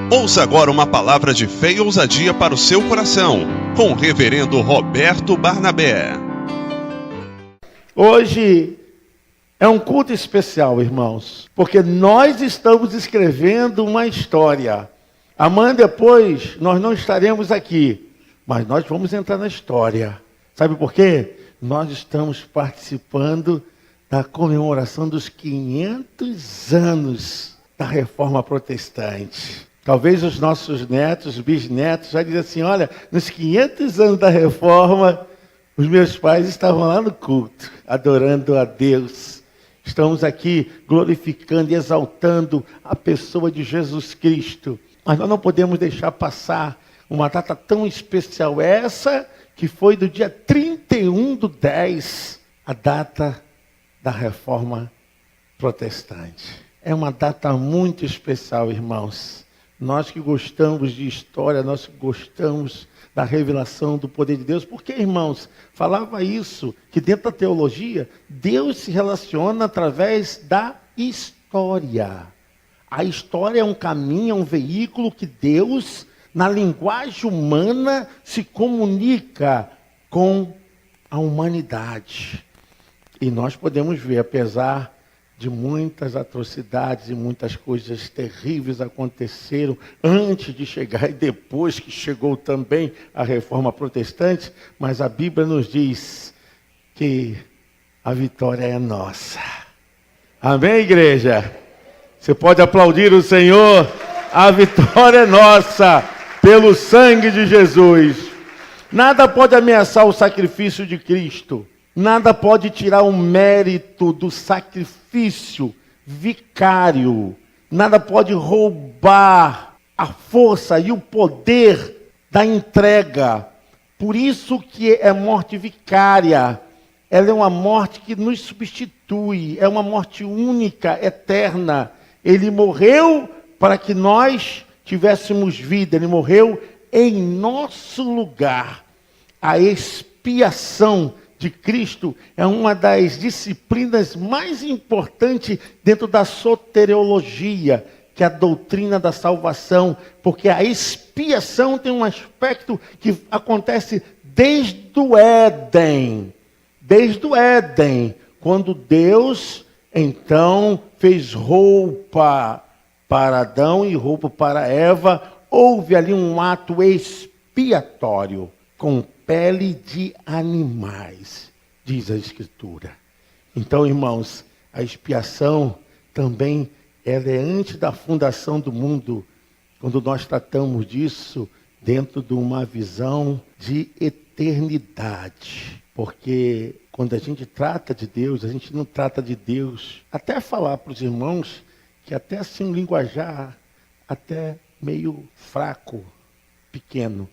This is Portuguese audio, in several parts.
Ouça agora uma palavra de fé e ousadia para o seu coração, com o reverendo Roberto Barnabé. Hoje é um culto especial, irmãos, porque nós estamos escrevendo uma história. Amanhã depois nós não estaremos aqui, mas nós vamos entrar na história. Sabe por quê? Nós estamos participando da comemoração dos 500 anos da Reforma Protestante. Talvez os nossos netos, bisnetos, já dizem assim, olha, nos 500 anos da Reforma, os meus pais estavam lá no culto, adorando a Deus. Estamos aqui glorificando e exaltando a pessoa de Jesus Cristo. Mas nós não podemos deixar passar uma data tão especial, essa que foi do dia 31/10, a data da Reforma Protestante. É uma data muito especial, irmãos. Nós que gostamos de história, nós que gostamos da revelação do poder de Deus, porque, irmãos, falava isso, que dentro da teologia, Deus se relaciona através da história. A história é um caminho, é um veículo que Deus, na linguagem humana, se comunica com a humanidade. E nós podemos ver, apesar de muitas atrocidades e muitas coisas terríveis aconteceram antes de chegar e depois que chegou também a Reforma Protestante, mas a Bíblia nos diz que a vitória é nossa. Amém, igreja? Você pode aplaudir o Senhor? A vitória é nossa, pelo sangue de Jesus. Nada pode ameaçar o sacrifício de Cristo. Nada pode tirar o mérito do sacrifício vicário. Nada pode roubar a força e o poder da entrega. Por isso que é morte vicária. Ela é uma morte que nos substitui. É uma morte única, eterna. Ele morreu para que nós tivéssemos vida. Ele morreu em nosso lugar. A expiação de Cristo é uma das disciplinas mais importantes dentro da soteriologia, que é a doutrina da salvação, porque a expiação tem um aspecto que acontece desde o Éden. Desde o Éden, quando Deus, então, fez roupa para Adão e roupa para Eva, houve ali um ato expiatório, com pele de animais, diz a Escritura. Então, irmãos, a expiação também ela é antes da fundação do mundo, quando nós tratamos disso dentro de uma visão de eternidade. Porque quando a gente trata de Deus, a gente não trata de Deus, até falar para os irmãos, que até assim um linguajar até meio fraco, pequeno.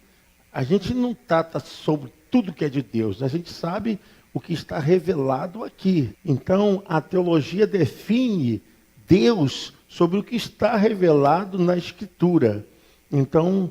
A gente não trata sobre tudo que é de Deus, a gente sabe o que está revelado aqui. Então, a teologia define Deus sobre o que está revelado na Escritura. Então,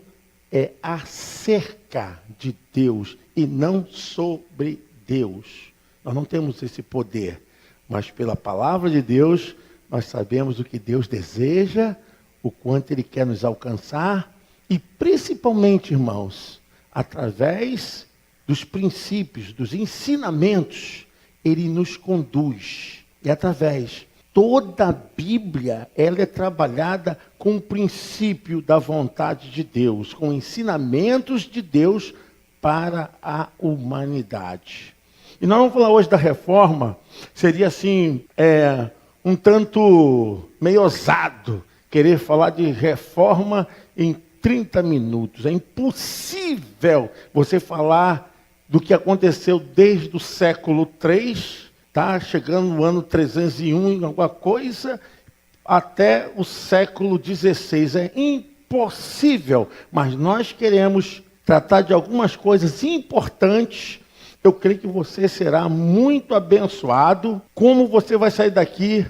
é acerca de Deus e não sobre Deus. Nós não temos esse poder, mas pela palavra de Deus, nós sabemos o que Deus deseja, o quanto Ele quer nos alcançar e, principalmente, irmãos, através dos princípios, dos ensinamentos, Ele nos conduz. E através, toda a Bíblia, ela é trabalhada com o princípio da vontade de Deus, com ensinamentos de Deus para a humanidade. E nós vamos falar hoje da reforma, seria assim, um tanto meio ousado, querer falar de reforma em 30 minutos. É impossível você falar do que aconteceu desde o século III, tá? Chegando no ano 301 em alguma coisa, até o século XVI. É impossível, mas nós queremos tratar de algumas coisas importantes. Eu creio que você será muito abençoado. Como você vai sair daqui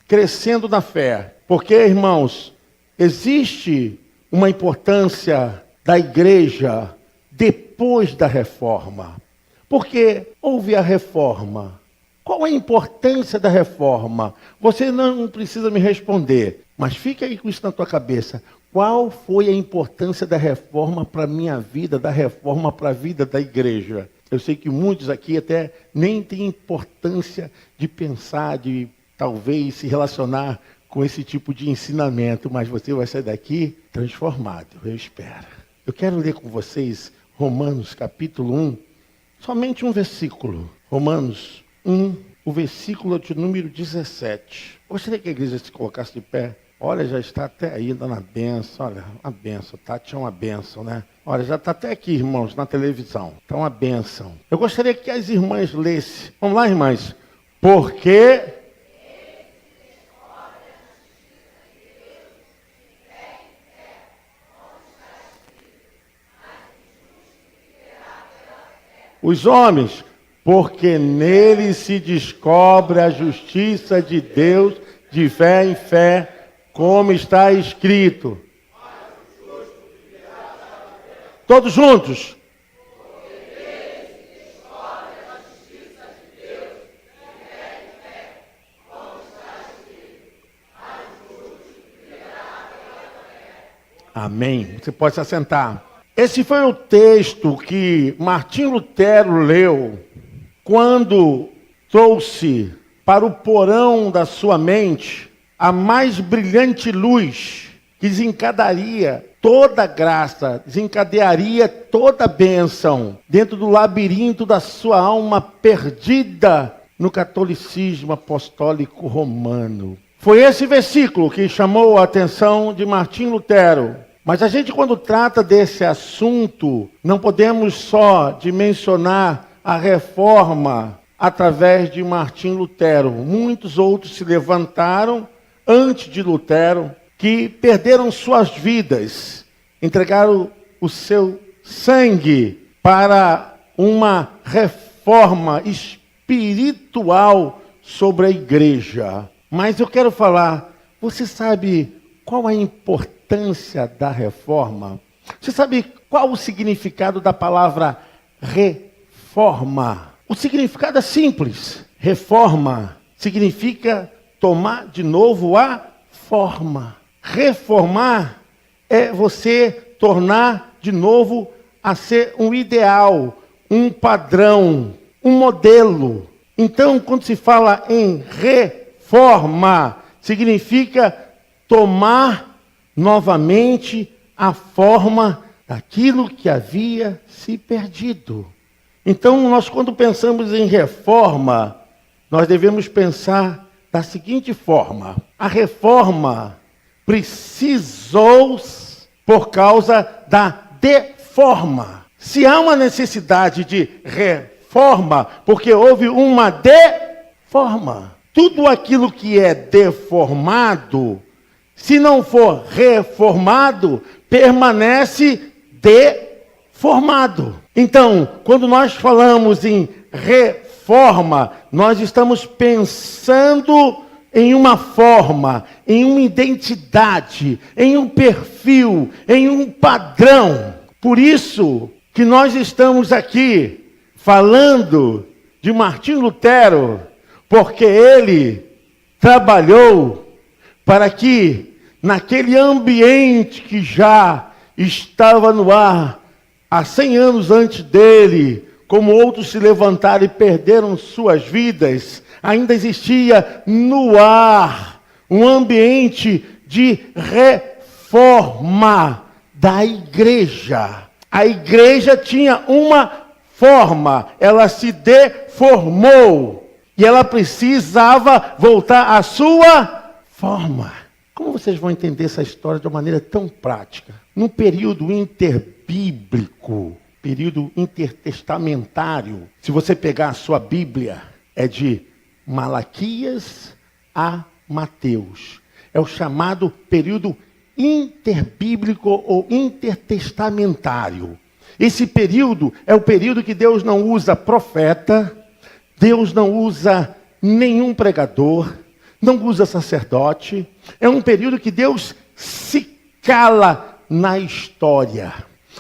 crescendo na fé? Porque, irmãos, existe uma importância da igreja depois da reforma. Porque houve a reforma. Qual a importância da reforma? Você não precisa me responder, Mas fica aí com isso na tua cabeça. Qual foi a importância da reforma para a minha vida, da reforma para a vida da igreja? Eu sei que muitos aqui até nem têm importância de pensar, de talvez se relacionar com esse tipo de ensinamento, mas você vai sair daqui transformado, eu espero. Eu quero ler com vocês Romanos capítulo 1, somente um versículo. Romanos 1, o versículo de número 17. Gostaria que a igreja se colocasse de pé. Olha, já está até aí dando a bênção. Olha, a bênção. Tati é uma bênção, né? Olha, já está até aqui, irmãos, na televisão. Está uma bênção. Eu gostaria que as irmãs lessem. Vamos lá, irmãs. Porque... os homens, porque nele se descobre a justiça de Deus de fé em fé, como está escrito. Todos juntos. Amém. Você pode se assentar. Esse foi o texto que Martinho Lutero leu quando trouxe para o porão da sua mente a mais brilhante luz que desencadearia toda graça, desencadearia toda bênção dentro do labirinto da sua alma perdida no catolicismo apostólico romano. Foi esse versículo que chamou a atenção de Martinho Lutero. Mas a gente, quando trata desse assunto, não podemos só dimensionar a reforma através de Martinho Lutero. Muitos outros se levantaram antes de Lutero, que perderam suas vidas, entregaram o seu sangue para uma reforma espiritual sobre a igreja. Mas eu quero falar, você sabe qual a importância da reforma? Você sabe qual o significado da palavra reforma? O significado é simples. Reforma significa tomar de novo a forma. Reformar é você tornar de novo a ser um ideal, um padrão, um modelo. Então, quando se fala em reforma, significa tomar novamente a forma daquilo que havia se perdido. Então, nós quando pensamos em reforma, nós devemos pensar da seguinte forma: a reforma precisou por causa da deforma. Se há uma necessidade de reforma, porque houve uma deforma. Tudo aquilo que é deformado, se não for reformado, permanece deformado. Então, quando nós falamos em reforma, nós estamos pensando em uma forma, em uma identidade, em um perfil, em um padrão. Por isso que nós estamos aqui falando de Martinho Lutero, porque ele trabalhou para que naquele ambiente que já estava no ar há 100 anos antes dele, como outros se levantaram e perderam suas vidas, ainda existia no ar um ambiente de reforma da igreja. A igreja tinha uma forma, ela se deformou e ela precisava voltar à sua forma. Como vocês vão entender essa história de uma maneira tão prática? Num período interbíblico, período intertestamentário, se você pegar a sua Bíblia, é de Malaquias a Mateus. É o chamado período interbíblico ou intertestamentário. Esse período é o período que Deus não usa profeta, Deus não usa nenhum pregador, não usa sacerdote. É um período que Deus se cala na história.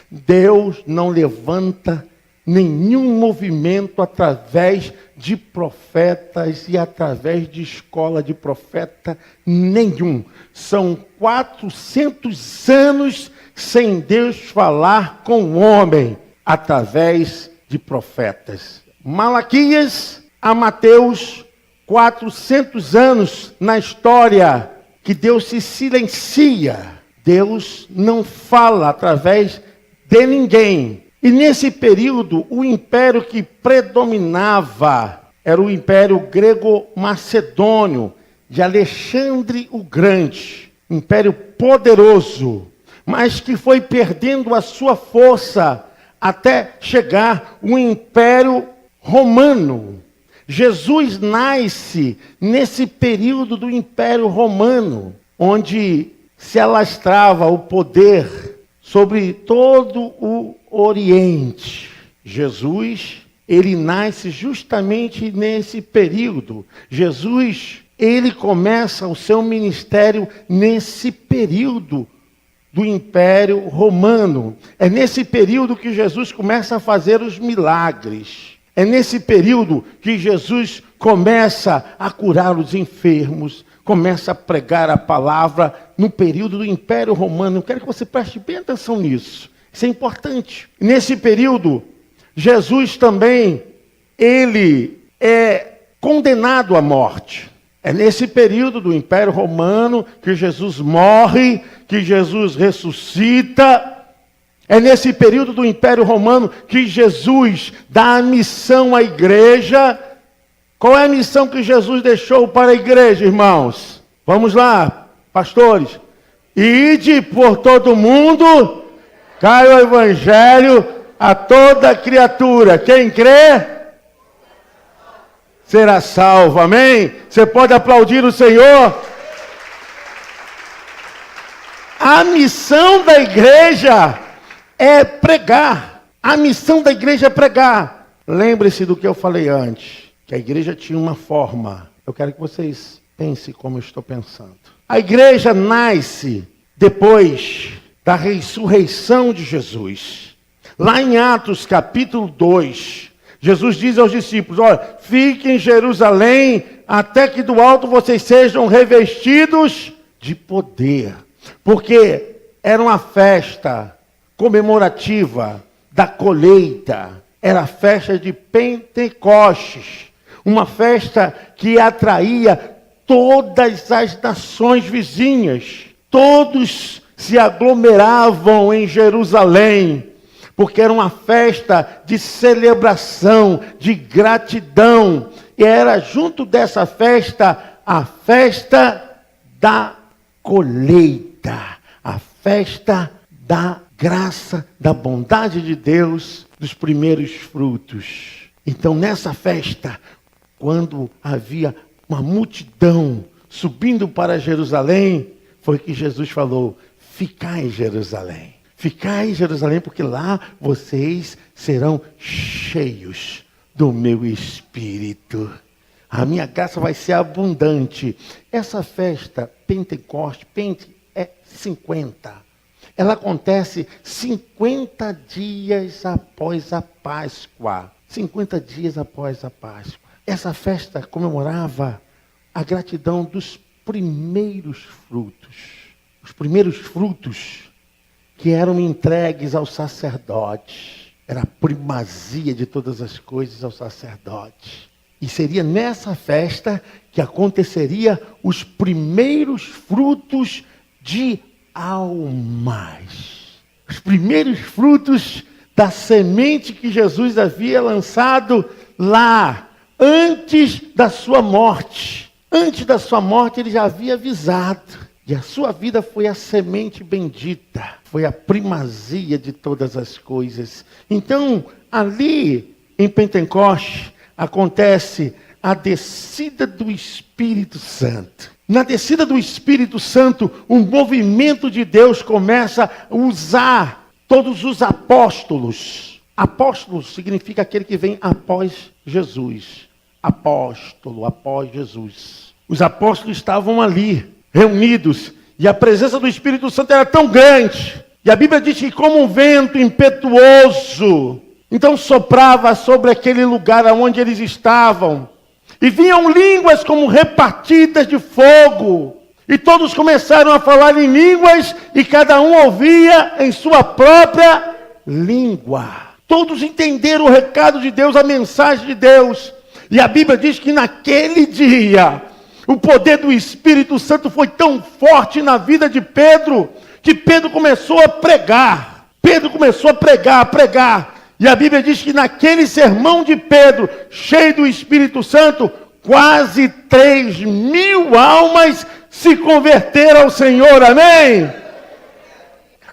Deus não levanta nenhum movimento através de profetas e através de escola de profeta nenhum. São 400 anos sem Deus falar com o homem através de profetas. Malaquias a Mateus, 400 anos na história que Deus se silencia. Deus não fala através de ninguém. E nesse período, o império que predominava era o Império Grego-Macedônio, de Alexandre o Grande. Império poderoso, mas que foi perdendo a sua força até chegar o Império Romano. Jesus nasce nesse período do Império Romano, onde se alastrava o poder sobre todo o Oriente. Jesus, ele nasce justamente nesse período. Jesus, ele começa o seu ministério nesse período do Império Romano. É nesse período que Jesus começa a fazer os milagres. É nesse período que Jesus começa a curar os enfermos, começa a pregar a palavra no período do Império Romano. Eu quero que você preste bem atenção nisso. Isso é importante. Nesse período, Jesus também, ele é condenado à morte. É nesse período do Império Romano que Jesus morre, que Jesus ressuscita. É nesse período do Império Romano que Jesus dá a missão à igreja. Qual é a missão que Jesus deixou para a igreja, irmãos? Vamos lá, pastores. Ide por todo mundo, caia o evangelho a toda criatura. Quem crê será salvo, amém? Você pode aplaudir o Senhor? A missão da igreja é pregar. A missão da igreja é pregar. Lembre-se do que eu falei antes, que a igreja tinha uma forma. Eu quero que vocês pensem como eu estou pensando. A igreja nasce depois da ressurreição de Jesus. Lá em Atos capítulo 2, Jesus diz aos discípulos, olha, fiquem em Jerusalém até que do alto vocês sejam revestidos de poder. Porque era uma festa comemorativa da colheita. Era a festa de Pentecostes. Uma festa que atraía todas as nações vizinhas. Todos se aglomeravam em Jerusalém, porque era uma festa de celebração, de gratidão. E era junto dessa festa, a festa da colheita, a festa da graça, da bondade de Deus, dos primeiros frutos. Então, nessa festa, quando havia uma multidão subindo para Jerusalém, foi que Jesus falou, ficai em Jerusalém. Ficai em Jerusalém, porque lá vocês serão cheios do meu Espírito. A minha graça vai ser abundante. Essa festa, Pentecoste, Pente é 50. Ela acontece 50 dias após a Páscoa. 50 dias após a Páscoa. Essa festa comemorava a gratidão dos primeiros frutos. Os primeiros frutos que eram entregues aos sacerdotes. Era a primazia de todas as coisas aos sacerdotes. E seria nessa festa que aconteceria os primeiros frutos de almas. Os primeiros frutos da semente que Jesus havia lançado lá, antes da sua morte. Antes da sua morte ele já havia avisado. E a sua vida foi a semente bendita. Foi a primazia de todas as coisas. Então, ali em Pentecoste, acontece a descida do Espírito Santo. Na descida do Espírito Santo, o movimento de Deus começa a usar todos os apóstolos. Apóstolo significa aquele que vem após Jesus. Apóstolo, após Jesus. Os apóstolos estavam ali, reunidos, e a presença do Espírito Santo era tão grande. E a Bíblia diz que como um vento impetuoso Então soprava sobre aquele lugar onde eles estavam. E vinham línguas como repartidas de fogo. E todos começaram a falar em línguas e cada um ouvia em sua própria língua. Todos entenderam o recado de Deus, a mensagem de Deus. E a Bíblia diz que naquele dia, o poder do Espírito Santo foi tão forte na vida de Pedro, que Pedro começou a pregar. Pedro começou a pregar. E a Bíblia diz que naquele sermão de Pedro, cheio do Espírito Santo, quase 3.000 almas se converteram ao Senhor, amém?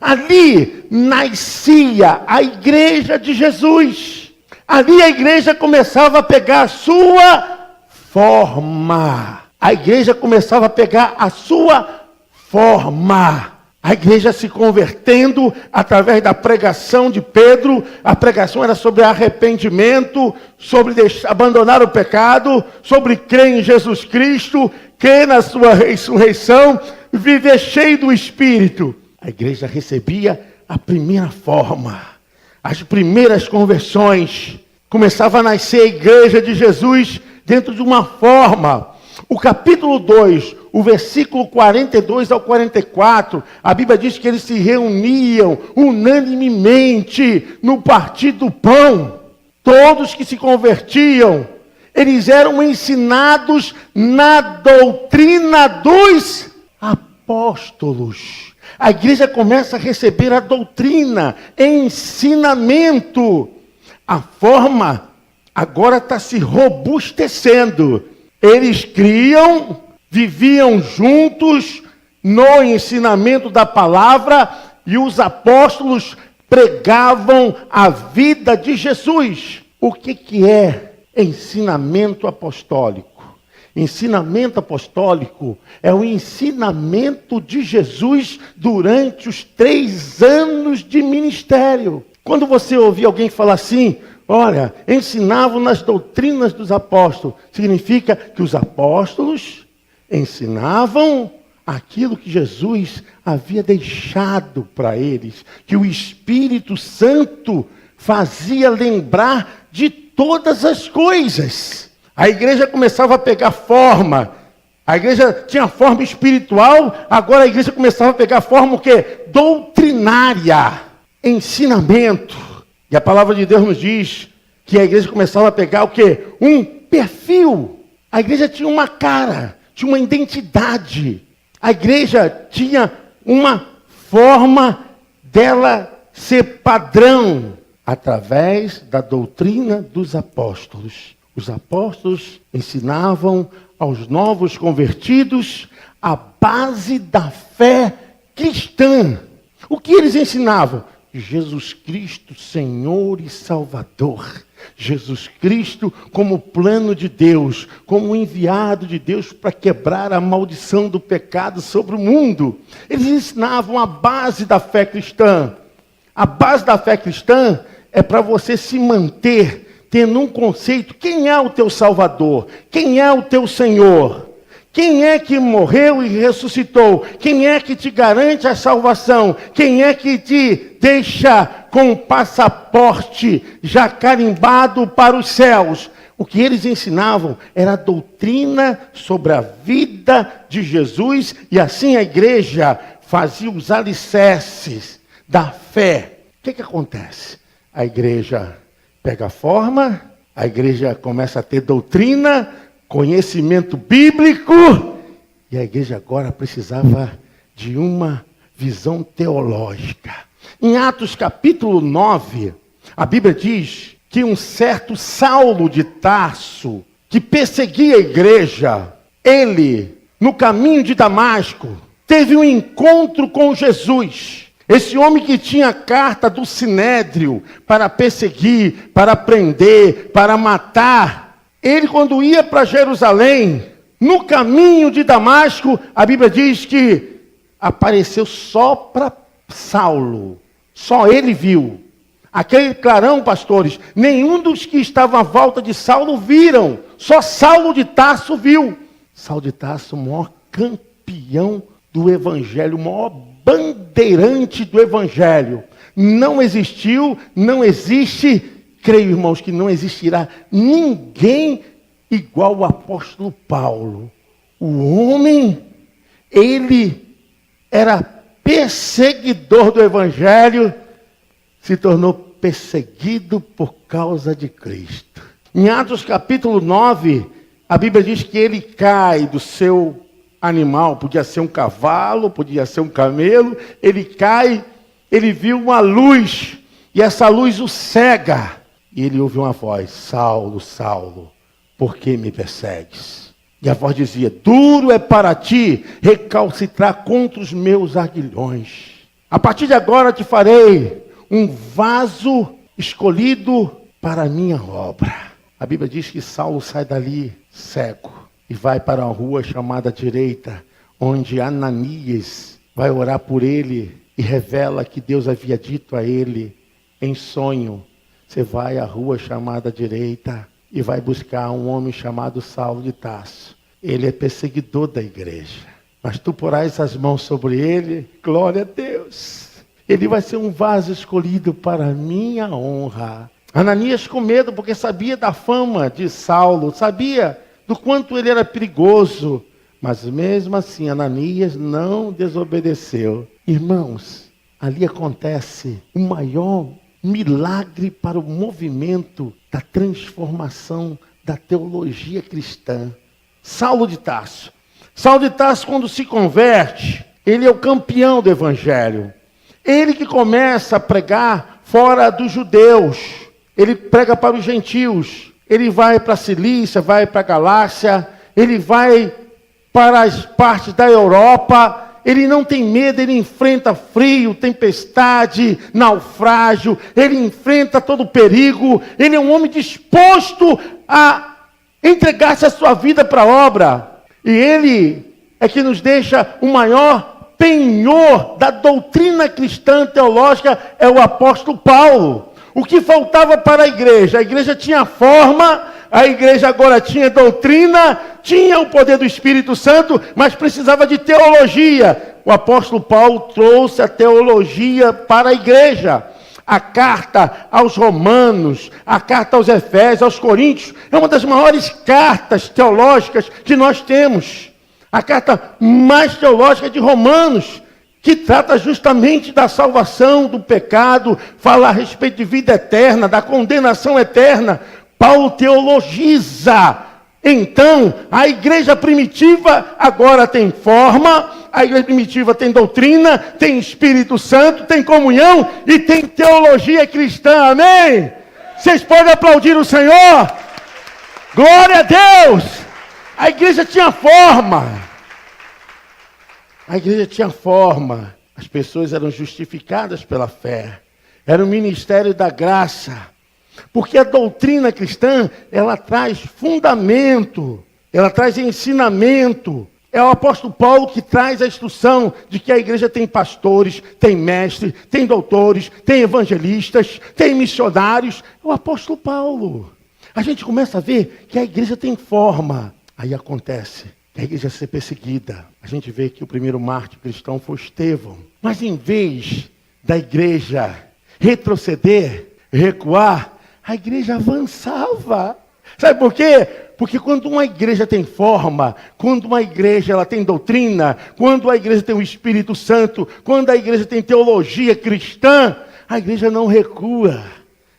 Ali nascia a igreja de Jesus. Ali a igreja começava a pegar a sua forma. A igreja começava a pegar a sua forma. A igreja se convertendo através da pregação de Pedro. A pregação era sobre arrependimento, sobre abandonar o pecado, sobre crer em Jesus Cristo, crer na sua ressurreição, viver cheio do Espírito. A igreja recebia a primeira forma, as primeiras conversões. Começava a nascer a igreja de Jesus dentro de uma forma. O capítulo 2, o versículo 42 ao 44, a Bíblia diz que eles se reuniam unanimemente no partir do pão. Todos que se convertiam, eles eram ensinados na doutrina dos apóstolos. A igreja começa a receber a doutrina, ensinamento. A forma agora está se robustecendo. Eles criam, viviam juntos no ensinamento da palavra e os apóstolos pregavam a vida de Jesus. O que é ensinamento apostólico? Ensinamento apostólico é o ensinamento de Jesus durante os 3 anos de ministério. Quando você ouvir alguém falar assim, olha, ensinavam nas doutrinas dos apóstolos, significa que os apóstolos ensinavam aquilo que Jesus havia deixado para eles, que o Espírito Santo fazia lembrar de todas as coisas. A igreja começava a pegar forma. A igreja tinha forma espiritual, agora a igreja começava a pegar forma o quê? Doutrinária, ensinamento. E a palavra de Deus nos diz que a igreja começava a pegar o quê? Um perfil. A igreja tinha uma cara, tinha uma identidade. A igreja tinha uma forma dela ser padrão através da doutrina dos apóstolos. Os apóstolos ensinavam aos novos convertidos a base da fé cristã. O que eles ensinavam? Jesus Cristo, Senhor e Salvador. Jesus Cristo como plano de Deus, como enviado de Deus para quebrar a maldição do pecado sobre o mundo. Eles ensinavam a base da fé cristã. A base da fé cristã é para você se manter tendo um conceito: quem é o teu Salvador? Quem é o teu Senhor? Quem é que morreu e ressuscitou? Quem é que te garante a salvação? Quem é que te deixa com o passaporte já carimbado para os céus? O que eles ensinavam era a doutrina sobre a vida de Jesus, e assim a igreja fazia os alicerces da fé. O que acontece? A igreja pega forma, a igreja começa a ter doutrina, conhecimento bíblico, e a igreja agora precisava de uma visão teológica. Em Atos capítulo 9, a Bíblia diz que um certo Saulo de Tarso, que perseguia a igreja, ele, no caminho de Damasco, teve um encontro com Jesus. Esse homem que tinha a carta do Sinédrio para perseguir, para prender, para matar, ele quando ia para Jerusalém, no caminho de Damasco, a Bíblia diz que apareceu só para Saulo. Só ele viu. Aquele clarão, pastores, nenhum dos que estavam à volta de Saulo viram. Só Saulo de Tarso viu. Saulo de Tarso, o maior campeão do evangelho, o maior bandeirante do evangelho. Não existiu, não existe creio, irmãos, que não existirá ninguém igual ao apóstolo Paulo. O homem, ele era perseguidor do evangelho, se tornou perseguido por causa de Cristo. Em Atos capítulo 9, a Bíblia diz que ele cai do seu animal, podia ser um cavalo, podia ser um camelo, ele cai, ele viu uma luz, e essa luz o cega, e ele ouve uma voz: Saulo, Saulo, por que me persegues? E a voz dizia: duro é para ti recalcitrar contra os meus aguilhões. A partir de agora te farei um vaso escolhido para a minha obra. A Bíblia diz que Saulo sai dali cego e vai para uma rua chamada Direita, onde Ananias vai orar por ele e revela que Deus havia dito a ele em sonho: você vai à rua chamada Direita e vai buscar um homem chamado Saulo de Tarso. Ele é perseguidor da igreja, mas tu porás as mãos sobre ele, glória a Deus. Ele vai ser um vaso escolhido para a minha honra. Ananias com medo, porque sabia da fama de Saulo, sabia do quanto ele era perigoso, mas mesmo assim Ananias não desobedeceu. Irmãos, ali acontece o maior milagre para o movimento da transformação da teologia cristã. Saulo de Tarso. Saulo de Tarso, quando se converte, ele é o campeão do evangelho. Ele que começa a pregar fora dos judeus. Ele prega para os gentios. Ele vai para a Cilícia, vai para a Galácia. Ele vai para as partes da Europa. Ele não tem medo, ele enfrenta frio, tempestade, naufrágio. Ele enfrenta todo o perigo. Ele é um homem disposto a entregar-se a sua vida para a obra. E ele é que nos deixa o maior penhor da doutrina cristã teológica, é o apóstolo Paulo. O que faltava para a igreja tinha forma, a igreja agora tinha doutrina, tinha o poder do Espírito Santo, mas precisava de teologia. O apóstolo Paulo trouxe a teologia para a igreja. A carta aos Romanos, a carta aos Efésios, aos Coríntios, é uma das maiores cartas teológicas que nós temos. A carta mais teológica de Romanos, que trata justamente da salvação, do pecado, fala a respeito de vida eterna, da condenação eterna. Paulo teologiza. Então, a igreja primitiva agora tem forma, a igreja primitiva tem doutrina, tem Espírito Santo, tem comunhão e tem teologia cristã, amém? Vocês podem aplaudir o Senhor? Glória a Deus! A igreja tinha forma. A igreja tinha forma. As pessoas eram justificadas pela fé. Era o ministério da graça. Porque a doutrina cristã, ela traz fundamento. Ela traz ensinamento. É o apóstolo Paulo que traz a instrução de que a igreja tem pastores, tem mestres, tem doutores, tem evangelistas, tem missionários. É o apóstolo Paulo. A gente começa a ver que a igreja tem forma. Aí acontece que a igreja ser perseguida. A gente vê que o primeiro mártir cristão foi Estevão. Mas em vez da igreja retroceder, recuar, a igreja avançava. Sabe por quê? Porque quando uma igreja tem forma, quando uma igreja ela tem doutrina, quando a igreja tem o Espírito Santo, quando a igreja tem teologia cristã, a igreja não recua,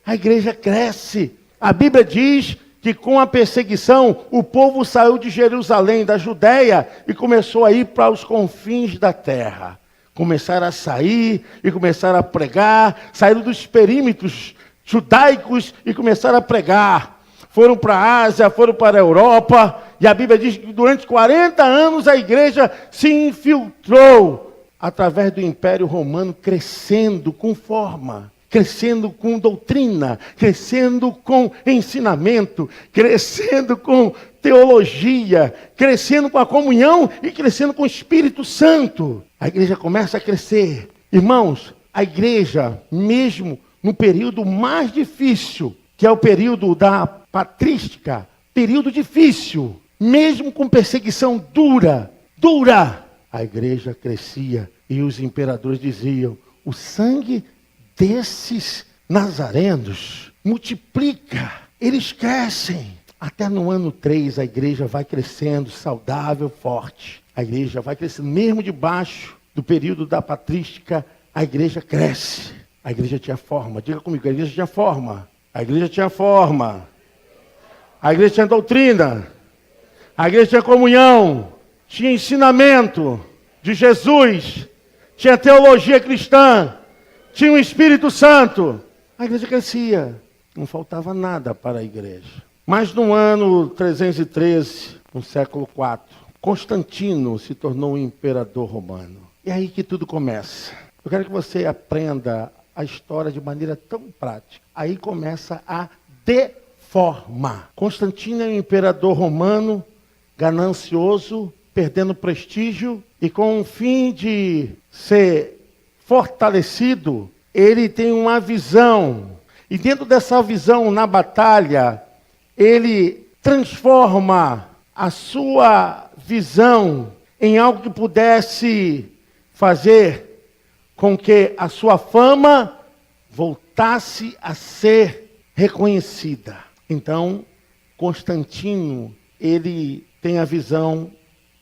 a igreja cresce. A Bíblia diz que com a perseguição, o povo saiu de Jerusalém, da Judéia, e começou a ir para os confins da terra. Começaram a sair e começaram a pregar, saíram dos perímetros judaicos e começaram a pregar. Foram para a Ásia, foram para a Europa, e a Bíblia diz que durante 40 anos a igreja se infiltrou através do Império Romano, crescendo com forma, crescendo com doutrina, crescendo com ensinamento, crescendo com teologia, crescendo com a comunhão e crescendo com o Espírito Santo. A igreja começa a crescer. Irmãos, a igreja, mesmo no período mais difícil, que é o período da patrística, período difícil, mesmo com perseguição dura, a igreja crescia e os imperadores diziam: o sangue desses nazarenos, multiplica, eles crescem. Até no ano 3 a igreja vai crescendo, saudável, forte. A igreja vai crescendo, mesmo debaixo do período da patrística, a igreja cresce. A igreja tinha forma, diga comigo, a igreja tinha forma. A igreja tinha forma. A igreja tinha doutrina. A igreja tinha comunhão. Tinha ensinamento de Jesus. Tinha teologia cristã. Tinha o Espírito Santo. A igreja crescia. Não faltava nada para a igreja. Mas no ano 313, no século IV, Constantino se tornou um imperador romano. E é aí que tudo começa. Eu quero que você aprenda a história de maneira tão prática. Aí começa a deformar. Constantino é um imperador romano, ganancioso, perdendo prestígio, e com o fim de ser fortalecido, ele tem uma visão. E dentro dessa visão, na batalha, ele transforma a sua visão em algo que pudesse fazer com que a sua fama voltasse a ser reconhecida. Então, Constantino, ele tem a visão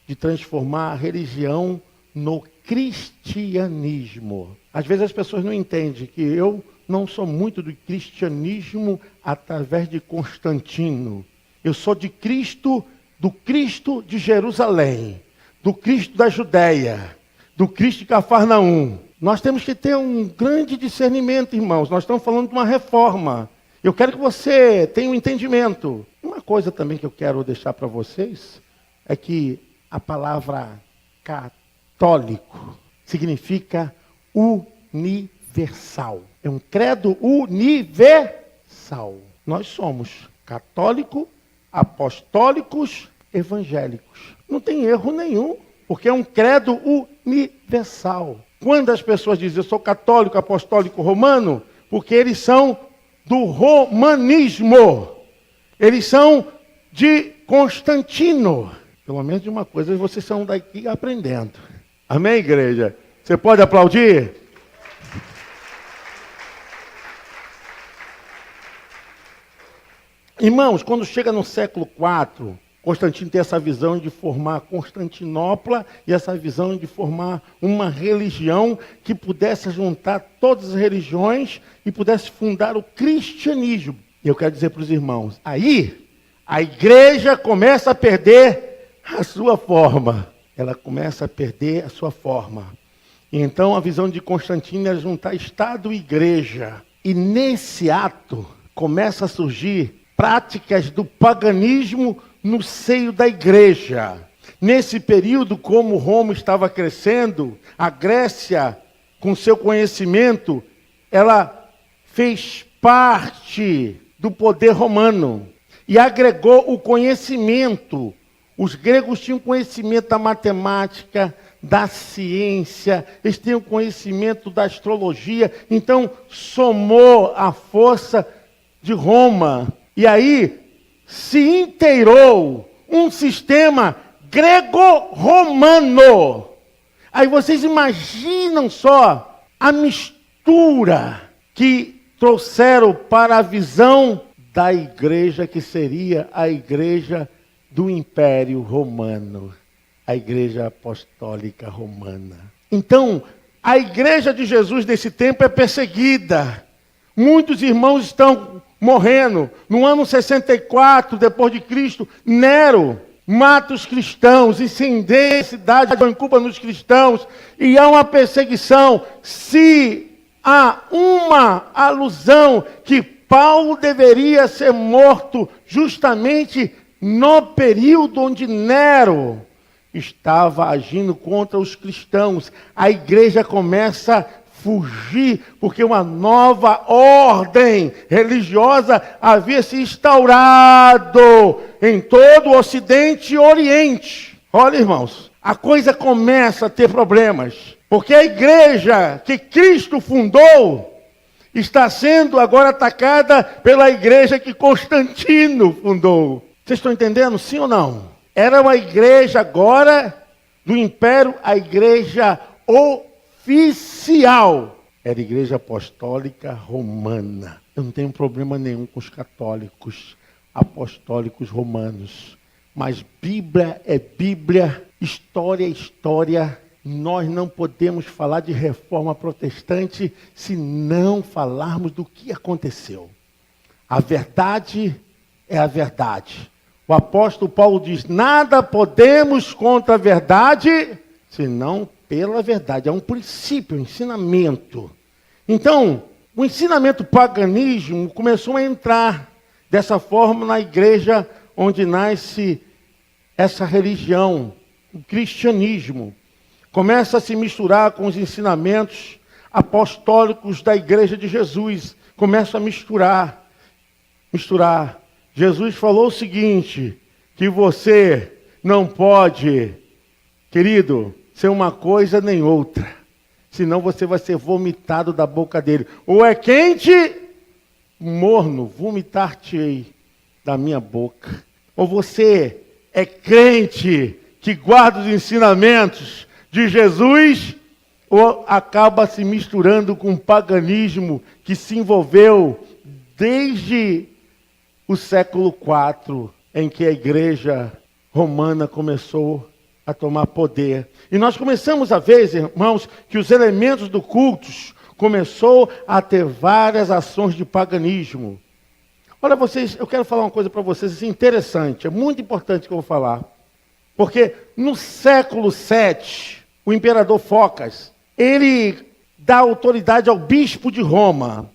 de transformar a religião no cristianismo. Às vezes as pessoas não entendem que eu não sou muito do cristianismo através de Constantino. Eu sou de Cristo, do Cristo de Jerusalém, do Cristo da Judéia, do Cristo de Cafarnaum. Nós temos que ter um grande discernimento, irmãos. Nós estamos falando de uma reforma. Eu quero que você tenha um entendimento. Uma coisa também que eu quero deixar para vocês é que a palavra católico significa universal. É um credo universal. Nós somos católicos, apostólicos, evangélicos. Não tem erro nenhum, porque é um credo universal. Quando as pessoas dizem, eu sou católico, apostólico, romano, porque eles são do romanismo. Eles são de Constantino. Pelo menos de uma coisa, vocês são daqui aprendendo. Amém, igreja? Você pode aplaudir? Irmãos, quando chega no século IV, Constantino tem essa visão de formar Constantinopla e essa visão de formar uma religião que pudesse juntar todas as religiões e pudesse fundar o cristianismo. E eu quero dizer para os irmãos, aí a igreja começa a perder a sua forma. Ela começa a perder a sua forma. E então a visão de Constantino era juntar Estado e igreja. E nesse ato começa a surgir práticas do paganismo no seio da igreja. Nesse período, como Roma estava crescendo, a Grécia, com seu conhecimento, ela fez parte do poder romano e agregou o conhecimento. Os gregos tinham conhecimento da matemática, da ciência, eles tinham conhecimento da astrologia, então somou a força de Roma. E aí se inteirou um sistema grego-romano. Aí vocês imaginam só a mistura que trouxeram para a visão da igreja, que seria a igreja do Império Romano, a igreja apostólica romana. Então, a igreja de Jesus desse tempo é perseguida. Muitos irmãos estão morrendo. No ano 64, depois de Cristo, Nero mata os cristãos, incendeia a cidade, põe culpa nos cristãos, e há uma perseguição. Se há uma alusão que Paulo deveria ser morto justamente no período onde Nero estava agindo contra os cristãos, a igreja começa a fugir, porque uma nova ordem religiosa havia se instaurado em todo o Ocidente e Oriente. Olha, irmãos, a coisa começa a ter problemas, porque a igreja que Cristo fundou está sendo agora atacada pela igreja que Constantino fundou. Vocês estão entendendo, sim ou não? Era uma igreja agora do império, a igreja oficial. Era a Igreja Apostólica Romana. Eu não tenho problema nenhum com os católicos apostólicos romanos. Mas Bíblia é Bíblia, história é história. Nós não podemos falar de reforma protestante se não falarmos do que aconteceu. A verdade é a verdade. O apóstolo Paulo diz, nada podemos contra a verdade, senão pela verdade. É um princípio, um ensinamento. Então, o ensinamento paganismo começou a entrar dessa forma na igreja onde nasce essa religião, o cristianismo. Começa a se misturar com os ensinamentos apostólicos da igreja de Jesus. Começa a misturar. Jesus falou o seguinte, que você não pode, querido, ser uma coisa nem outra. Senão você vai ser vomitado da boca dele. Ou é quente, morno, vomitar-te-ei da minha boca. Ou você é crente que guarda os ensinamentos de Jesus, ou acaba se misturando com o paganismo que se envolveu desde o século IV, em que a igreja romana começou a tomar poder. E nós começamos a ver, irmãos, que os elementos do culto começou a ter várias ações de paganismo. Olha vocês, eu quero falar uma coisa para vocês assim, interessante, é muito importante que eu vou falar. Porque no século VII, o imperador Focas, ele dá autoridade ao bispo de Roma,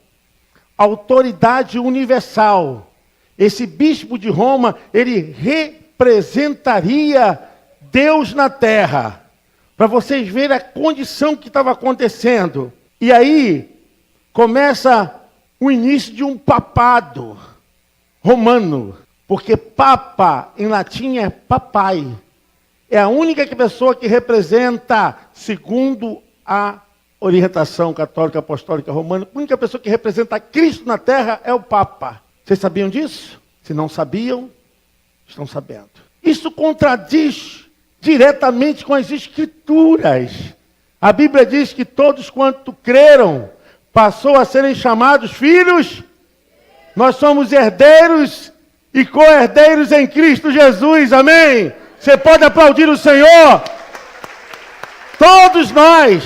autoridade universal. Esse bispo de Roma, ele representaria Deus na terra. Para vocês verem a condição que estava acontecendo. E aí, começa o início de um papado romano. Porque papa, em latim, é papai. É a única pessoa que representa, segundo a orientação católica apostólica romana, a única pessoa que representa Cristo na terra é o Papa. Vocês sabiam disso? Se não sabiam, estão sabendo. Isso contradiz diretamente com as Escrituras. A Bíblia diz que todos quanto creram, passou a serem chamados filhos. Nós somos herdeiros e co-herdeiros em Cristo Jesus. Amém? Você pode aplaudir o Senhor? Todos nós.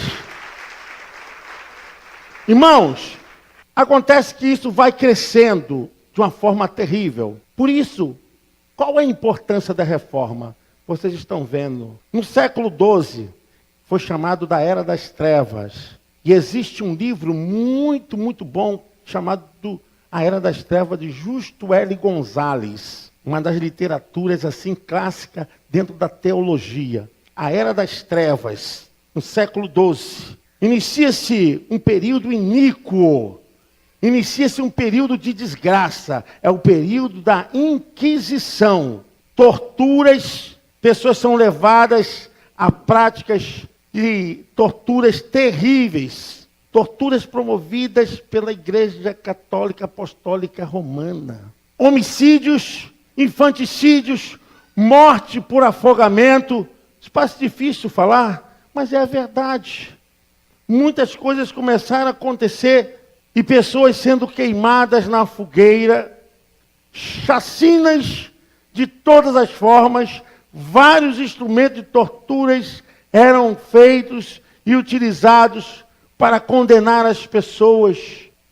Irmãos, acontece que isso vai crescendo de uma forma terrível. Por isso, qual é a importância da reforma? Vocês estão vendo. No século XII, foi chamado da Era das Trevas. E existe um livro muito, muito bom, chamado A Era das Trevas, de Justo L. Gonzalez. Uma das literaturas assim clássica dentro da teologia. A Era das Trevas, no século XII. Inicia-se um período iníquo. Inicia-se um período de desgraça. É o período da Inquisição. Torturas, pessoas são levadas a práticas de torturas terríveis. Torturas promovidas pela Igreja Católica Apostólica Romana. Homicídios, infanticídios, morte por afogamento. Isso parece difícil falar, mas é a verdade. Muitas coisas começaram a acontecer e pessoas sendo queimadas na fogueira, chacinas de todas as formas, vários instrumentos de torturas eram feitos e utilizados para condenar as pessoas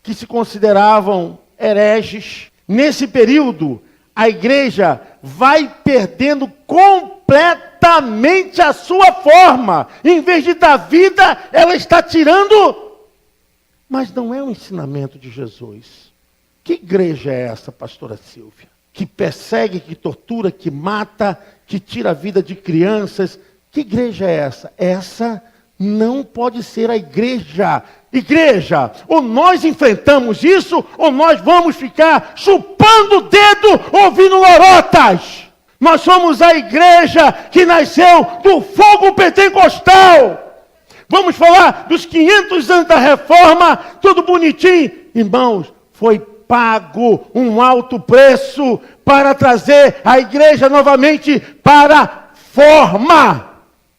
que se consideravam hereges. Nesse período, a igreja vai perdendo completamente a sua forma. Em vez de dar vida, ela está tirando. Mas não é o ensinamento de Jesus. Que igreja é essa, pastora Silvia? Que persegue, que tortura, que mata, que tira a vida de crianças. Que igreja é essa? Essa não pode ser a igreja. Igreja, ou nós enfrentamos isso, ou nós vamos ficar chupando o dedo, ouvindo lorotas. Nós somos a igreja que nasceu do fogo pentecostal. Vamos falar dos 500 anos da reforma, tudo bonitinho. Irmãos, foi pago um alto preço para trazer a igreja novamente para a forma.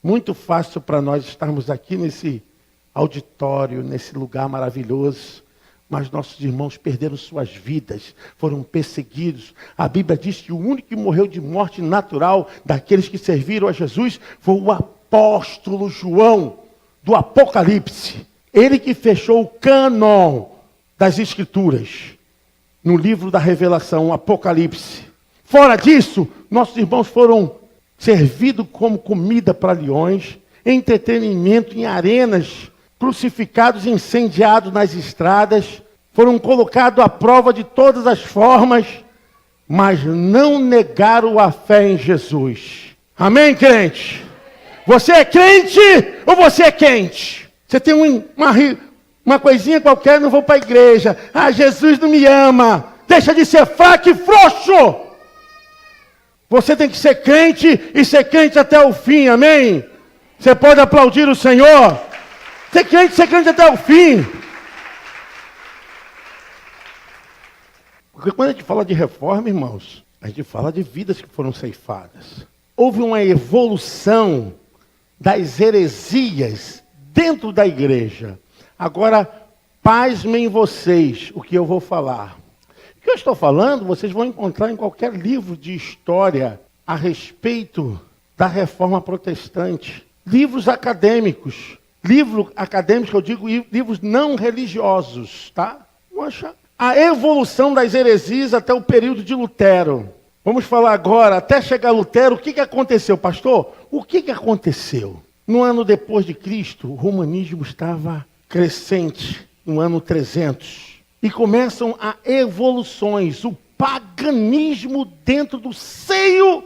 Muito fácil para nós estarmos aqui nesse auditório, nesse lugar maravilhoso. Mas nossos irmãos perderam suas vidas, foram perseguidos. A Bíblia diz que o único que morreu de morte natural daqueles que serviram a Jesus foi o apóstolo João, do Apocalipse. Ele que fechou o cânon das Escrituras, no livro da Revelação, o Apocalipse. Fora disso, nossos irmãos foram servidos como comida para leões, entretenimento em arenas, crucificados e incendiados nas estradas, foram colocados à prova de todas as formas, mas não negaram a fé em Jesus. Amém, crente? Você é crente ou você é quente? Você tem uma coisinha qualquer, não vou para a igreja. Ah, Jesus não me ama. Deixa de ser fraco e frouxo. Você tem que ser crente e ser crente até o fim, amém? Você pode aplaudir o Senhor. Ser crente até o fim. Porque quando a gente fala de reforma, irmãos, a gente fala de vidas que foram ceifadas. Houve uma evolução das heresias dentro da igreja. Agora, pasmem vocês o que eu vou falar. O que eu estou falando, vocês vão encontrar em qualquer livro de história a respeito da reforma protestante. Livros acadêmicos. Livros acadêmicos, eu digo livros não religiosos, tá? Poxa, a evolução das heresias até o período de Lutero. Vamos falar agora, até chegar a Lutero, o que aconteceu, pastor? O que aconteceu? No ano depois de Cristo, o romanismo estava crescente, no ano 300. E começam a evoluções, o paganismo dentro do seio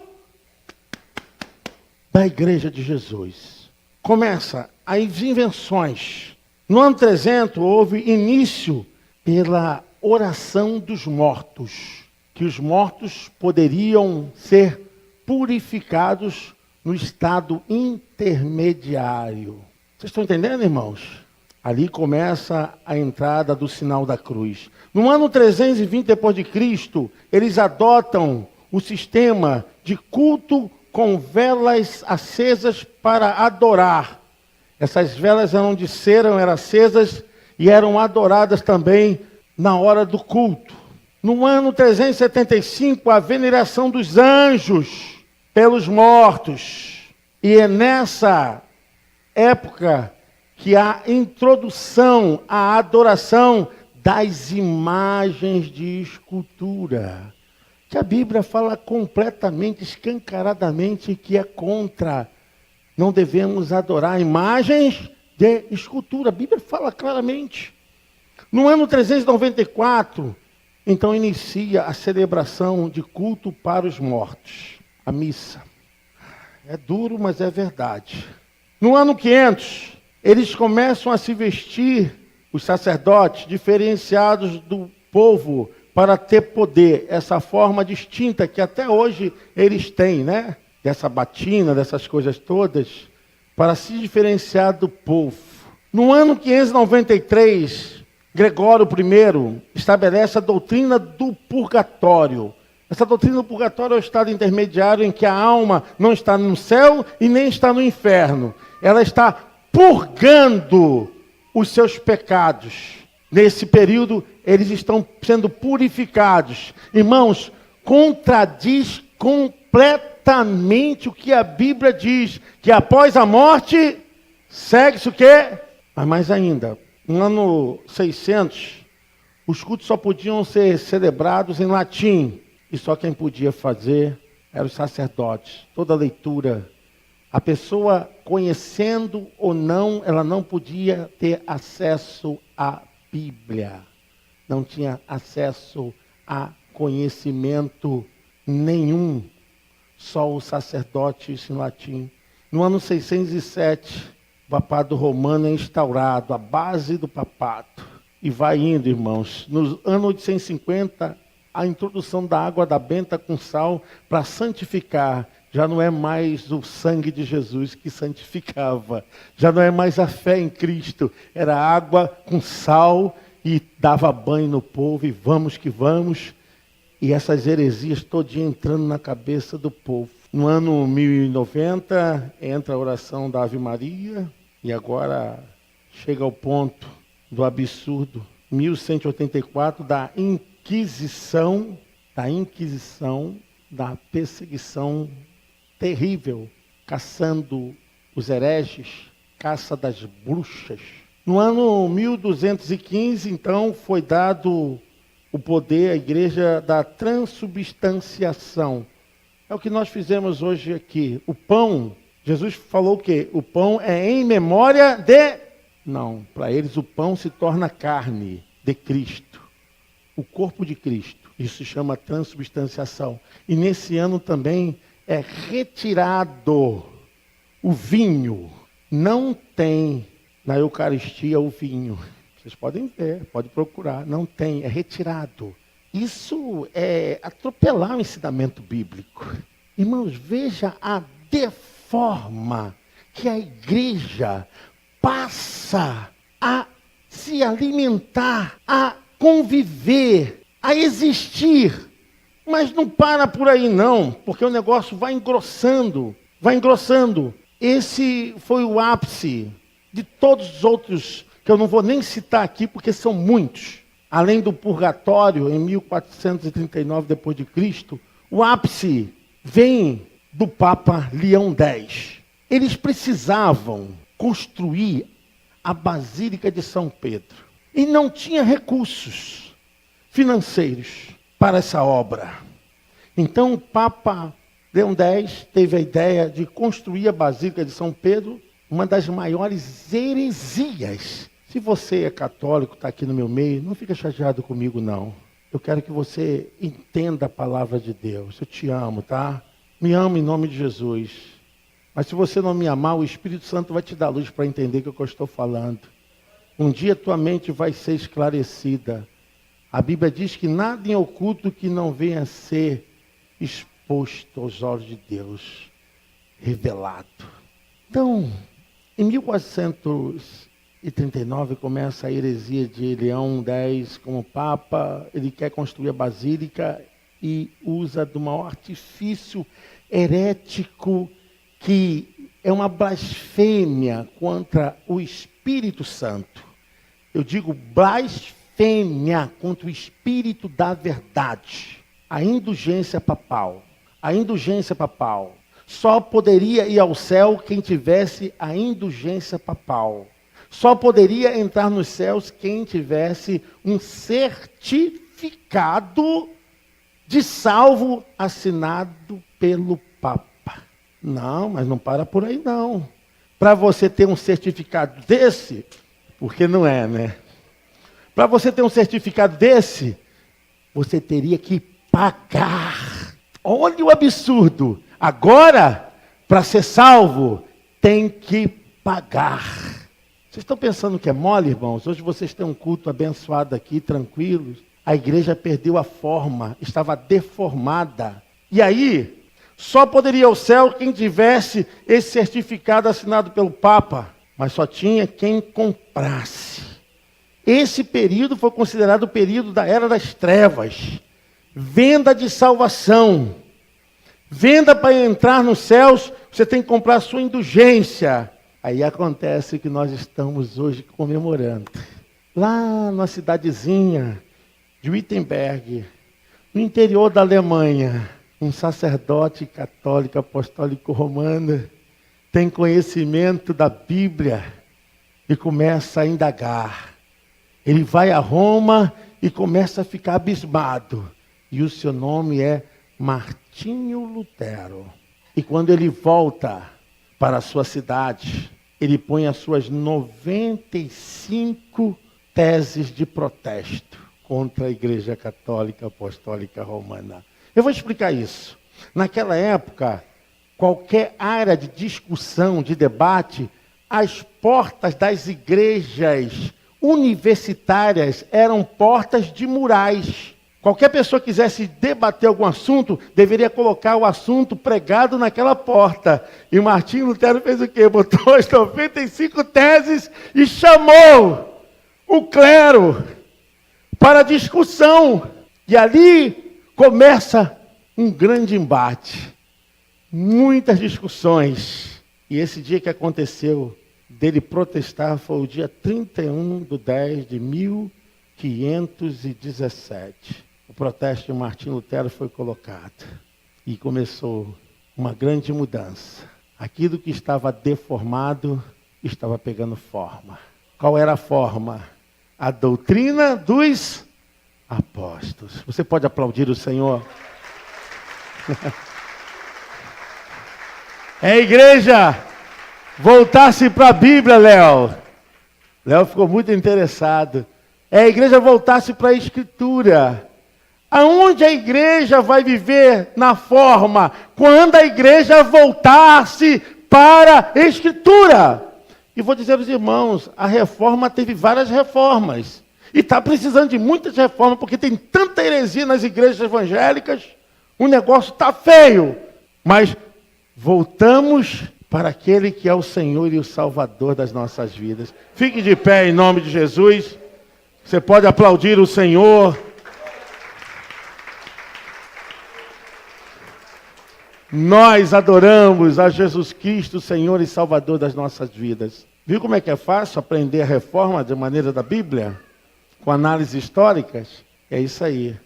da Igreja de Jesus. Começa as invenções. No ano 300 houve início pela oração dos mortos, que os mortos poderiam ser purificados no estado intermediário. Vocês estão entendendo, irmãos? Ali começa a entrada do sinal da cruz. No ano 320 depois de Cristo, eles adotam o sistema de culto com velas acesas para adorar. Essas velas eram de cera, eram acesas e eram adoradas também na hora do culto. No ano 375, a veneração dos anjos pelos mortos. E é nessa época que a introdução à adoração das imagens de escultura, que a Bíblia fala completamente, escancaradamente, que é contra. Não devemos adorar imagens de escultura. A Bíblia fala claramente. No ano 394, então inicia a celebração de culto para os mortos, a missa. É duro, mas é verdade. No ano 500, eles começam a se vestir, os sacerdotes, diferenciados do povo, para ter poder, essa forma distinta que até hoje eles têm, né? Dessa batina, dessas coisas todas, para se diferenciar do povo. No ano 593, Gregório I estabelece a doutrina do purgatório. Essa doutrina do purgatório é o estado intermediário em que a alma não está no céu e nem está no inferno. Ela está purgando os seus pecados. Nesse período, eles estão sendo purificados. Irmãos, contradiz completamente o que a Bíblia diz, que após a morte, segue-se o quê? Mas mais ainda, no ano 600, os cultos só podiam ser celebrados em latim, e só quem podia fazer eram os sacerdotes. Toda leitura, a pessoa conhecendo ou não, ela não podia ter acesso à Bíblia, não tinha acesso a conhecimento nenhum, só o sacerdote isso em latim. No ano 607, o papado romano é instaurado, a base do papado, e vai indo, irmãos. No ano 850, a introdução da água da benta com sal para santificar. Já não é mais o sangue de Jesus que santificava. Já não é mais a fé em Cristo. Era água com sal e dava banho no povo e vamos que vamos. E essas heresias todinha entrando na cabeça do povo. No ano 1090 entra a oração da Ave Maria. E agora chega ao ponto do absurdo. 1184, da Inquisição, da perseguição terrível, caçando os hereges, caça das bruxas. No ano 1215, então, foi dado o poder à igreja da transubstanciação. É o que nós fizemos hoje aqui. O pão, Jesus falou o quê? O pão é em memória de... Não, para eles o pão se torna carne de Cristo, o corpo de Cristo. Isso se chama transubstanciação. E nesse ano também é retirado o vinho. Não tem na Eucaristia o vinho. Vocês podem ver, pode procurar. Não tem, é retirado. Isso é atropelar o ensinamento bíblico. Irmãos, veja a deforma que a igreja passa a se alimentar, a conviver, a existir. Mas não para por aí não, porque o negócio vai engrossando, vai engrossando. Esse foi o ápice de todos os outros, que eu não vou nem citar aqui, porque são muitos. Além do purgatório, em 1439 d.C., o ápice vem do Papa Leão X. Eles precisavam construir a Basílica de São Pedro. E não tinha recursos financeiros para essa obra. Então o Papa Leão X teve a ideia de construir a Basílica de São Pedro, uma das maiores heresias. Se você é católico, está aqui no meu meio, não fica chateado comigo não. Eu quero que você entenda a palavra de Deus. Eu te amo, tá? Me ama em nome de Jesus. Mas se você não me amar, o Espírito Santo vai te dar luz para entender o que eu estou falando. Um dia tua mente vai ser esclarecida. A Bíblia diz que nada em oculto que não venha a ser exposto aos olhos de Deus, revelado. Então, em 1439 começa a heresia de Leão X como Papa. Ele quer construir a Basílica e usa do maior artifício herético, que é uma blasfêmia contra o Espírito Santo. Eu digo blasfêmia contra o Espírito da verdade. A indulgência papal. A indulgência papal. Só poderia ir ao céu quem tivesse a indulgência papal. Só poderia entrar nos céus quem tivesse um certificado de salvo assinado pelo Papa. Não, mas não para por aí não. Para você ter um certificado desse, porque não é, né? Para você ter um certificado desse, você teria que pagar. Olha o absurdo. Agora, para ser salvo, tem que pagar. Vocês estão pensando que é mole, irmãos? Hoje vocês têm um culto abençoado aqui, tranquilos. A igreja perdeu a forma, estava deformada. E aí, só poderia ir ao céu quem tivesse esse certificado assinado pelo Papa, mas só tinha quem comprasse. Esse período foi considerado o período da Era das Trevas. Venda de salvação. Venda para entrar nos céus, você tem que comprar a sua indulgência. Aí acontece o que nós estamos hoje comemorando. Lá na cidadezinha de Wittenberg, no interior da Alemanha, um sacerdote católico apostólico romano tem conhecimento da Bíblia e começa a indagar. Ele vai a Roma e começa a ficar abismado. E o seu nome é Martinho Lutero. E quando ele volta para a sua cidade, ele põe as suas 95 teses de protesto contra a Igreja Católica Apostólica Romana. Eu vou explicar isso. Naquela época, qualquer área de discussão, de debate, as portas das igrejas universitárias eram portas de murais. Qualquer pessoa que quisesse debater algum assunto, deveria colocar o assunto pregado naquela porta. E Martinho Lutero fez o quê? Botou as 95 teses e chamou o clero para discussão. E ali começa um grande embate. Muitas discussões. E esse dia que aconteceu dele protestar foi o dia 31/10/1517. O protesto de Martim Lutero foi colocado e começou uma grande mudança. Aquilo que estava deformado estava pegando forma. Qual era a forma? A doutrina dos apóstolos. Você pode aplaudir o Senhor? É a igreja voltasse para a Bíblia, Léo. Léo ficou muito interessado. É a igreja voltasse para a Escritura. Aonde a igreja vai viver na forma? Quando a igreja voltar-se para a Escritura. E vou dizer aos irmãos, a reforma teve várias reformas. E está precisando de muitas reformas, porque tem tanta heresia nas igrejas evangélicas. O negócio está feio. Mas voltamos para aquele que é o Senhor e o Salvador das nossas vidas. Fique de pé em nome de Jesus. Você pode aplaudir o Senhor. Nós adoramos a Jesus Cristo, Senhor e Salvador das nossas vidas. Viu como é que é fácil aprender a reforma de maneira da Bíblia? Com análises históricas? É isso aí.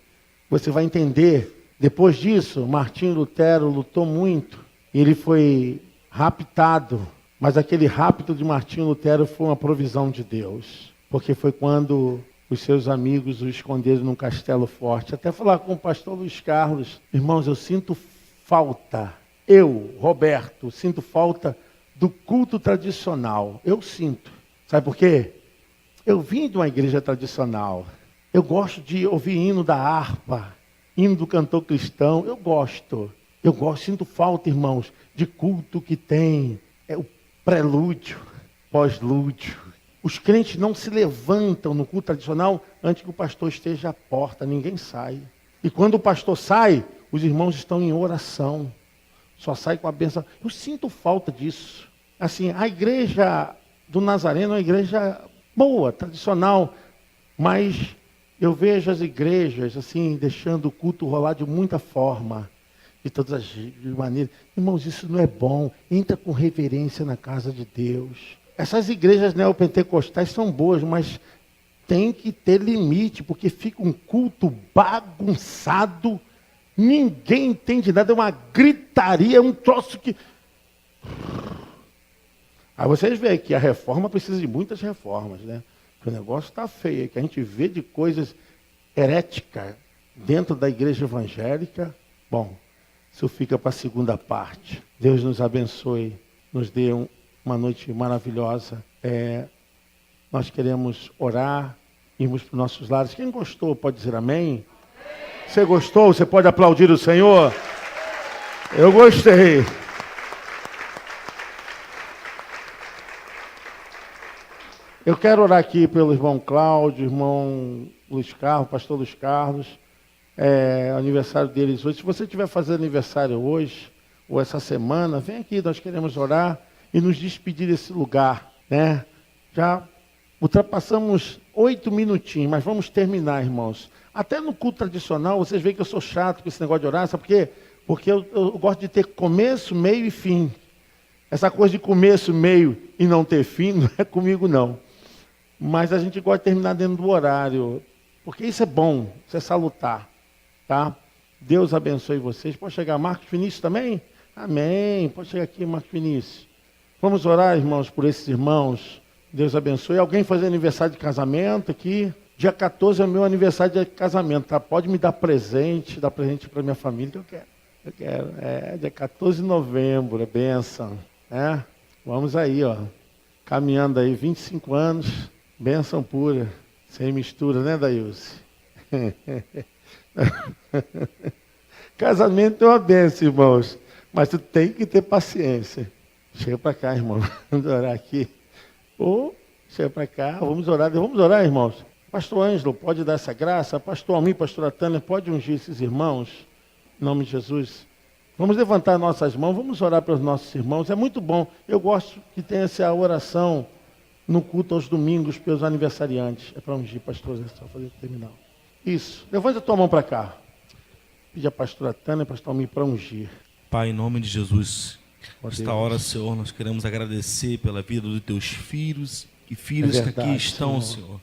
Você vai entender. Depois disso, Martim Lutero lutou muito. Ele foi raptado. Mas aquele rapto de Martim Lutero foi uma provisão de Deus. Porque foi quando os seus amigos o esconderam num castelo forte. Até falar com o pastor Luiz Carlos. Irmãos, eu sinto falta, eu, Roberto, sinto falta do culto tradicional. Eu sinto. Sabe por quê? Eu vim de uma igreja tradicional. Eu gosto de ouvir hino da harpa, hino do cantor cristão. Eu gosto, sinto falta, irmãos, de culto que tem o prelúdio, pós-lúdio. Os crentes não se levantam no culto tradicional antes que o pastor esteja à porta, ninguém sai. E quando o pastor sai, os irmãos estão em oração. Só sai com a bênção. Eu sinto falta disso. Assim, a igreja do Nazareno é uma igreja boa, tradicional. Mas eu vejo as igrejas, assim, deixando o culto rolar de muita forma. De todas as maneiras. Irmãos, isso não é bom. Entra com reverência na casa de Deus. Essas igrejas neopentecostais são boas, mas tem que ter limite, porque fica um culto bagunçado. Ninguém entende nada, é uma gritaria, é um troço que... Aí vocês veem que a reforma precisa de muitas reformas, né? O negócio está feio, que a gente vê de coisas heréticas dentro da igreja evangélica. Bom, isso fica para a segunda parte. Deus nos abençoe, nos dê uma noite maravilhosa. Nós queremos orar, irmos para os nossos lares. Quem gostou pode dizer amém? Você gostou? Você pode aplaudir o Senhor? Eu gostei. Eu quero orar aqui pelo irmão Cláudio, irmão Luiz Carlos, pastor Luiz Carlos. Aniversário deles hoje. Se você estiver fazendo aniversário hoje, ou essa semana, vem aqui, nós queremos orar e nos despedir desse lugar, né? Já ultrapassamos 8 minutinhos, mas vamos terminar, irmãos. Até no culto tradicional, vocês veem que eu sou chato com esse negócio de orar, sabe por quê? Porque eu gosto de ter começo, meio e fim. Essa coisa de começo, meio e não ter fim, não é comigo não. Mas a gente gosta de terminar dentro do horário, porque isso é bom, isso é salutar, tá? Deus abençoe vocês. Pode chegar Marcos Vinícius também? Amém. Pode chegar aqui, Marcos Vinícius. Vamos orar, irmãos, por esses irmãos. Deus abençoe. Alguém fazer aniversário de casamento aqui? Dia 14 é o meu aniversário de casamento, tá? Pode me dar presente para minha família, que eu quero. Dia 14 de novembro, é bênção. Vamos aí, ó. Caminhando aí, 25 anos, bênção pura. Sem mistura, né, Daílce? Casamento é uma bênção, irmãos. Mas tu tem que ter paciência. Chega para cá, irmão. Vamos orar aqui. Chega para cá, vamos orar, irmãos. Pastor Ângelo, pode dar essa graça? Pastor Almir, pastora Tânia, pode ungir esses irmãos? Em nome de Jesus. Vamos levantar nossas mãos, vamos orar pelos nossos irmãos. É muito bom. Eu gosto que tenha essa oração no culto aos domingos pelos aniversariantes. É para ungir, pastor, é só fazer o terminal. Isso. Levanta a tua mão para cá. Pede a pastora Tânia, pastor Almir, para ungir. Pai, em nome de Jesus, Nesta hora, Senhor, nós queremos agradecer pela vida dos teus filhos e filhas que aqui estão, Senhor,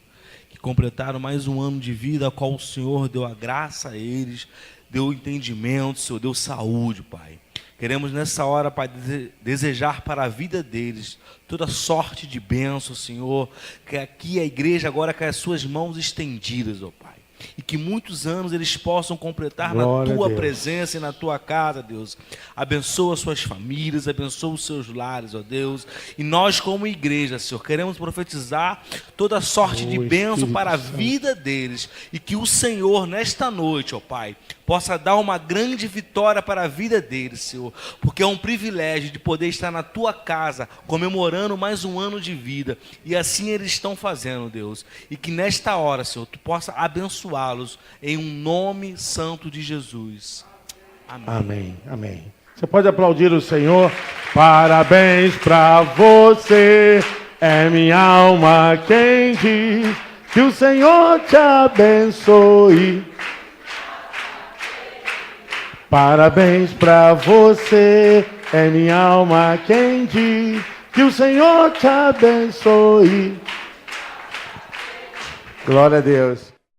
que completaram mais um ano de vida, a qual o Senhor deu a graça a eles, deu entendimento, Senhor, deu saúde, Pai. Queremos nessa hora, Pai, desejar para a vida deles toda sorte de bênção, Senhor, que aqui a igreja agora com as suas mãos estendidas, ó Pai. E que muitos anos eles possam completar Glória na tua presença e na tua casa, Deus. Abençoa suas famílias, abençoa os seus lares, ó Deus. E nós, como igreja, Senhor, queremos profetizar toda sorte de bênção para a vida deles. E que o Senhor, nesta noite, ó Pai, possa dar uma grande vitória para a vida deles, Senhor. Porque é um privilégio de poder estar na tua casa, comemorando mais um ano de vida. E assim eles estão fazendo, Deus. E que nesta hora, Senhor, tu possa abençoá-los em um nome santo de Jesus. Amém. Amém, amém. Você pode aplaudir o Senhor. Parabéns pra você, é minha alma quem diz, que o Senhor te abençoe. Parabéns pra você, é minha alma quem diz, que o Senhor te abençoe. Glória a Deus.